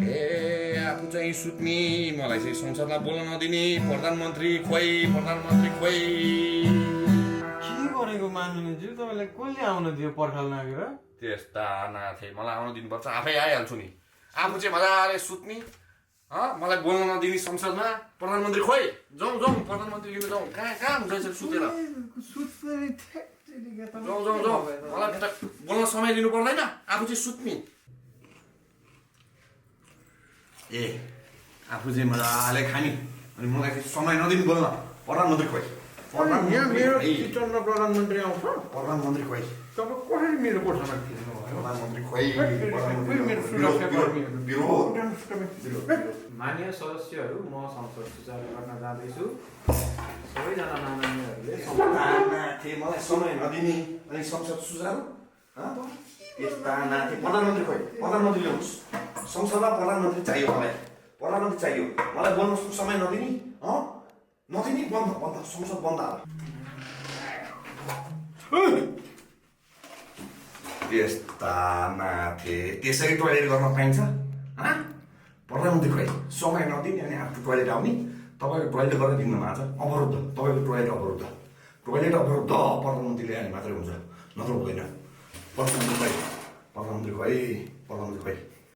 ए आफू चाहिँ सुत्ने मलाई चाहिँ संसदमा बोल्न नदिने प्रधानमन्त्री खोइ प्रधानमन्त्री खोइ के गरेको मान्नुहुन्थ्यो तपाईँलाई कसले आउन दियो पर्खाल नागेर त्यस्ता नाथे मलाई आउन दिनुपर्छ आफै आइहाल्छु नि आफू चाहिँ मजाले सुत्ने मलाई बोल्न नदिने संसदमा प्रधानमन्त्री खोइ जाउँ जाउँ प्रधानमन्त्री लिनु जाउँ कहाँ हुन्छ यसरी सुतेर जाउँ जाउँ जाउँ मलाई बोल्न समय दिनु पर्दैन आफू चाहिँ सुत्ने ए आफू चाहिँ मजाले खाने अनि मलाई चाहिँ समय नदिनु बोल्न प्रधानमन्त्री खोइ यहाँ मेरो किचनमा प्रधानमन्त्री आउँछ प्रधानमन्त्री खोइ तपाईँ कसरी मेरो कोठामा खिच्नुभयो प्रधानमन्त्री खोइ मेरो सुरक्षा मान्य सदस्यहरू म संसद सुचारू गर्न जाँदैछु सबैजना माननीयहरूले नाथे मलाई समय नदिने अनि संसद सुचारू यस्ता नाथे प्रधानमन्त्री खोइ प्रधानमन्त्री ल्याउनुहोस् संसदमा प्रधानमन्त्री चाहियो प्रधानमन्त्री चाहियो मलाई बोल्नु समय नदिने नदिने बन्द बन्द संसद बन्द त्यस्ता नाथे त्यसरी टोयलेट गर्न पाइन्छ प्रधानमन्त्री खोइ समय नदिने अनि आफ्नो टोयलेट आउने तपाईँको टोयलेट गरेर दिनमा आज अवरुद्ध तपाईँको टोयलेट अवरुद्ध प्रधानमन्त्रीले आए मात्रै हुन्छ नत्र हुँदैन प्रधानमन्त्री खोइ